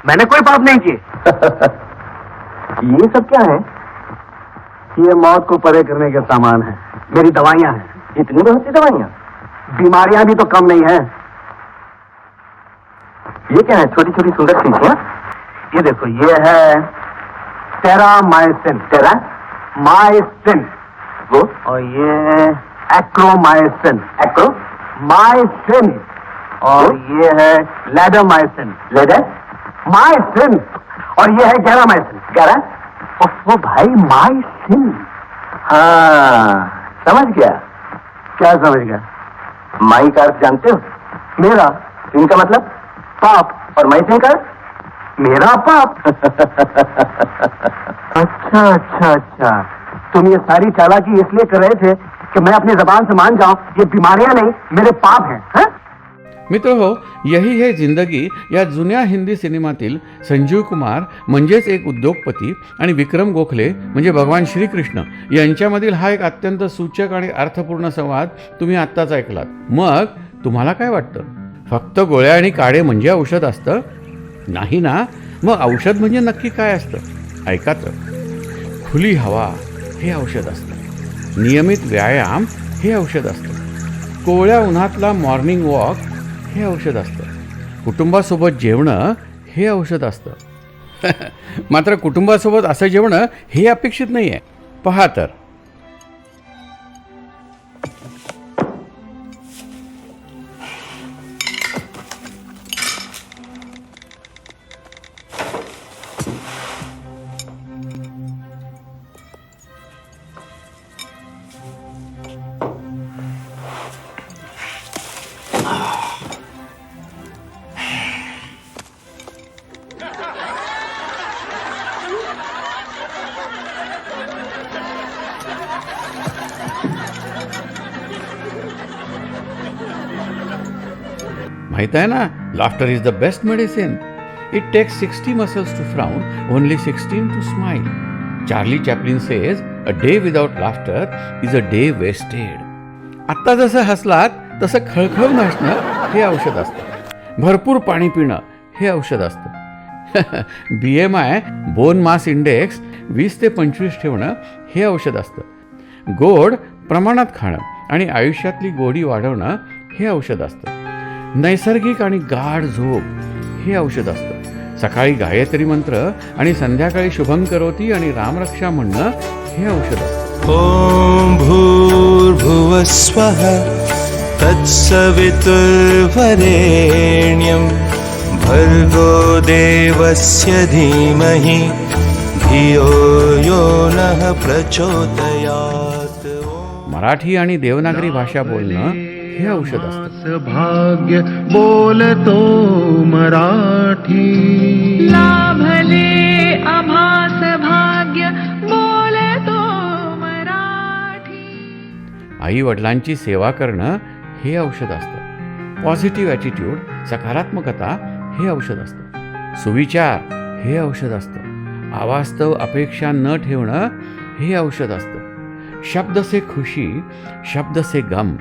मैंने कोई पाप नहीं किए। ये सब क्या है? ये मौत को परे करने के सामान है, मेरी दवाइयां हैं। इतनी बहुत सी दवाइयाँ? बीमारियां भी तो कम नहीं है। ये क्या है? छोटी छोटी सुंदर शीशियाँ? ये देखो, ये है टेरामाइसिन। टेरामाइसिन। वो? और ये है एक्रोमाइसिन। एक्रोमाइसिन। और ये है लैडोमाइसिन। लैडोमाइसिन। और ये है गैरामाइसिन। गैरा? वो भाई माइसिन। हाँ, समझ गया। क्या समझ गया? माई का अर्थ जानते हो? मेरा इनका मतलब पाप। और माई का अर्थ? मेरा पाप। अच्छा अच्छा अच्छा, तुम ये सारी चालाकी इसलिए कर रहे थे कि मैं अपनी जबान से मान जाऊं ये बीमारियां नहीं, मेरे पाप हैं, हैं? मित्र हो, यही है जिंदगी या जुन्या हिंदी सिनेमातील संजीव कुमार म्हणजेच एक उद्योगपती आणि विक्रम गोखले म्हणजे भगवान श्रीकृष्ण यांच्यामधील हा एक अत्यंत सूचक आणि अर्थपूर्ण संवाद तुम्ही आत्ताच ऐकलात. मग तुम्हाला काय वाटतं? फक्त गोळ्या आणि काढे म्हणजे औषध असतं? नाही ना. मग औषध म्हणजे नक्की काय असतं? ऐका तर. खुली हवा हे औषध असतं. नियमित व्यायाम हे औषध असतं. कोवळ्या उन्हातला मॉर्निंग वॉक हे औषध असतं. कुटुंबासोबत जेवणं हे औषध असतं. मात्र कुटुंबासोबत असं जेवणं हे अपेक्षित नाही आहे. पहा तर. माहित आहे ना, laughter is the best medicine. It takes 60 muscles to frown, only 16 to smile. Charlie Chaplin says a day without laughter is a day wasted. आत्ता जसं हसलात तसं खळखळून हसणं हे औषध असतं. भरपूर पाणी पिणं हे औषध असतं. BMI बोन मास इंडेक्स 20 ते 25 ठेवणं हे औषध असतं. गोड प्रमाणात खाणं आणि आयुष्यातली गोडी वाढवणं हे औषध असतं. नैसर्गिक आणि गाढ झोप हे औषध असतं. सकाळी गायत्री मंत्र आणि संध्याकाळी शुभं करोती आणि रामरक्षा म्हणणं हे औषध असतं. ओम भूर्भुवः स्वः तत्सवितुर्वरेण्यं भर्गो देवस्य धीमहि धियो यो नः प्रचोदयात्. मराठी आणि देवनागरी भाषा बोलणं हे औषध असतं. भाग्य बोलतो मराठी, लाभले आभास भाग्य बोलतो मराठी. आई वडिलांची सेवा करणं हे औषध असतं. पॉझिटिव्ह ॲटिट्यूड, सकारात्मकता हे औषध असतं. सुविचार हे औषध असतं. अवास्तव अपेक्षा न ठेवणं हे औषध असतं. शब्द से खुशी, शब्द से गम.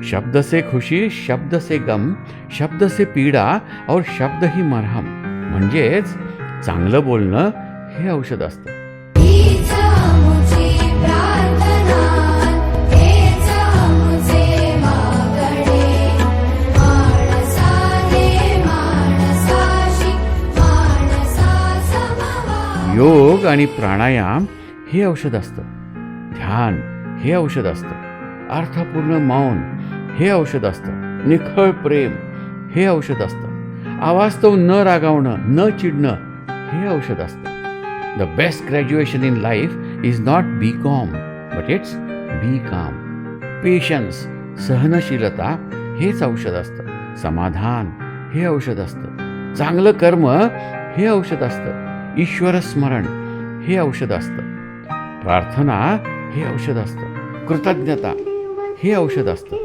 शब्द से खुशी, शब्द से गम, शब्द से पीडा और शब्द ही मरहम. म्हणजेच चांगलं बोलणं हे औषध असतं. योग आणि प्राणायाम हे औषध असतं. ध्यान हे औषध असतं. अर्थपूर्ण मौन हे औषध असतं. निखळ प्रेम हे औषध असतं. अवास्तव न रागावणं, न चिडणं हे औषध असतं. The best graduation in life is not BCom but it's be calm. Patience, सहनशीलता हेच औषध असतं. समाधान हे औषध असतं. चांगलं कर्म हे औषध असतं. ईश्वर स्मरण हे औषध असतं. प्रार्थना हे औषध असतं. कृतज्ञता हे औषध असतं.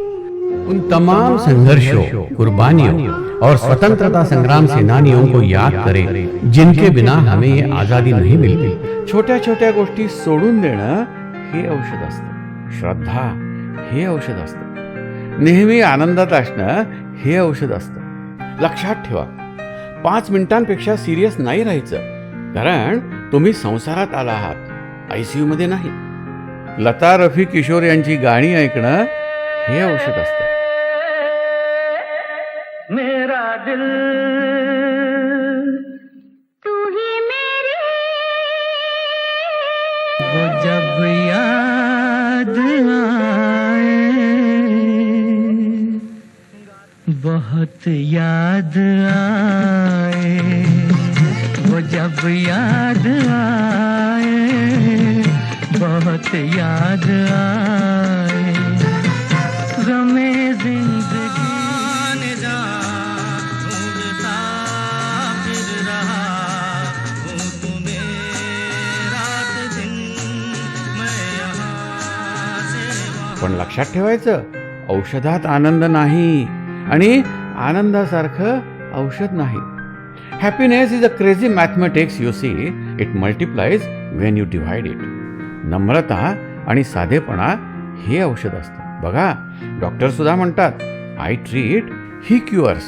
उन तमाम संघर्षों, कुर्बानियों और स्वतंत्रता संग्राम सेनानियों को याद करें जिनके बिना हमें ये आज़ादी नहीं मिलती. छोट्या छोट्या गोष्टी सोडून देणं हे औषध असतं. श्रद्धा हे औषध असतं. नेहमी आनंदात असणं हे औषध असतं. लक्षात ठेवा, 5 मिनिटांपेक्षा सिरियस नाही राहायचं, कारण तुम्ही संसारात आला आहात, ICU मध्ये नाही. लता, रफी, किशोर यांची गाणी ऐकणं हे औषध असतं. मेरा दिल तू ही मेरी वो जब याद आए, बहुत याद आए, वो जब याद आए, बहुत याद आए, गमे जिंदगी जा ढूंढता फिर रहा हूँ तुम्हें, रात दिन मैं यहाँ से वहाँ. पण लक्षात ठेवायचं, औषधात आनंद नाही आणि आनंदासारखं औषध नाही. Happiness is a crazy mathematics, you see, it multiplies when you divide it. नम्रता आणि साधेपणा हे औषध असतं. बघा, डॉक्टर सुद्धा म्हणतात, आय ट्रीट, ही क्युअर्स.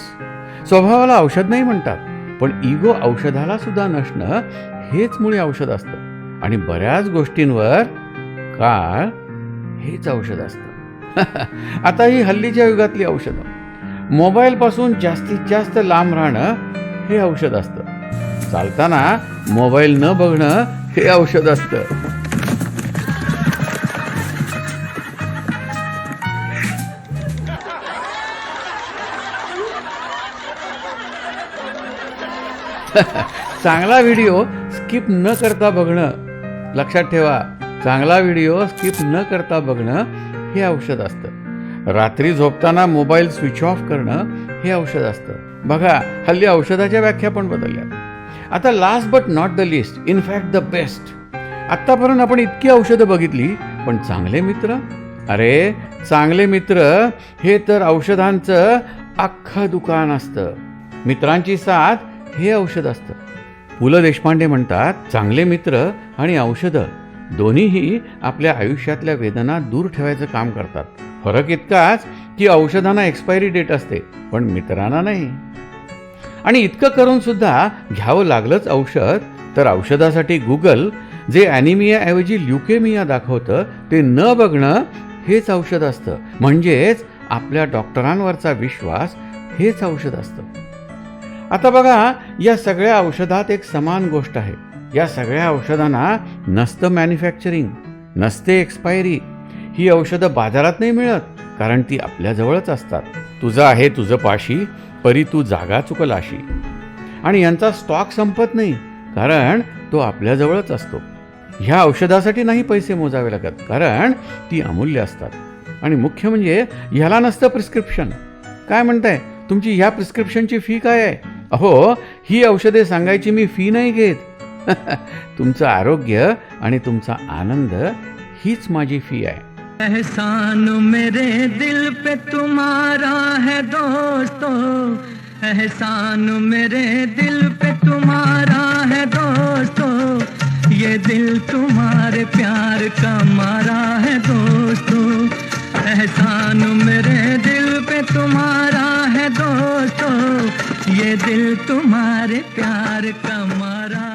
स्वभावाला औषध नाही म्हणतात, पण इगो औषधाला सुद्धा नसणं हेच मुळे औषध असतं. आणि बऱ्याच गोष्टींवर काळ हेच औषध असतं. आता ही हल्लीच्या युगातली औषधं, मोबाईलपासून जास्तीत जास्त लांब राहणं हे औषध असतं. चालताना मोबाईल न बघणं हे औषध असतं. चांगला व्हिडिओ स्किप न करता बघणं, लक्षात ठेवा, चांगला व्हिडिओ स्किप न करता बघणं हे औषध असतं. रात्री झोपताना मोबाईल स्विच ऑफ करणं हे औषध असतं. बघा, हल्ली औषधाच्या व्याख्या पण बदलल्या. आता last but not the list, in fact the best. आत्तापर्यंत आपण इतकी औषधं बघितली, पण चांगले मित्र, अरे चांगले मित्र हे तर औषधांचं अख्खं दुकान असतं. मित्रांची साथ हे औषध असतं. पु ल देशपांडे म्हणतात, चांगले मित्र आणि औषधं दोन्हीही आपल्या आयुष्यातल्या वेदना दूर ठेवायचं काम करतात. फरक इतकाच की औषधांना एक्सपायरी डेट असते, पण मित्रांना नाही. आणि इतकं करून सुद्धा घ्यावं लागलंच औषध, तर औषधासाठी गुगल जे ॲनिमियाऐवजी ल्युकेमिया दाखवतं ते न बघणं हेच औषध असतं. म्हणजेच आपल्या डॉक्टरांवरचा विश्वास हेच औषध असतं. आता बघा, या सगळ्या औषधात एक समान गोष्ट आहे. या सगळ्या औषधांना नसतं मॅन्युफॅक्चरिंग, नसते एक्सपायरी. ही औषधं बाजारात नाही मिळत, कारण ती आपल्याजवळच असतात. तुझं आहे तुझं पाशी, परी तू जागा चुकलाशी. आणि यांचा स्टॉक संपत नाही, कारण तो आपल्याजवळच असतो. ह्या औषधासाठी नाही पैसे मोजावे लागत, कारण ती अमूल्य असतात. आणि मुख्य म्हणजे ह्याला नसतं प्रिस्क्रिप्शन. काय म्हणताय, तुमची ह्या प्रिस्क्रिप्शनची फी काय आहे? अहो, ही औषधे सांगायची मी फी नाही घेत. तुमचं आरोग्य आणि तुमचा आनंद हीच माझी फी आहे. एहसान मेरे दिल पे तुम्हारा है दोस्तों, एहसान मेरे दिल पे तुम्हारा है दोस्तों, ये दिल तुम्हारे प्यार का मारा है दोस्तों, एहसान मेरे दिल पे तुम्हारा है दोस्तों, ये दिल तुम्हारे प्यार का मारा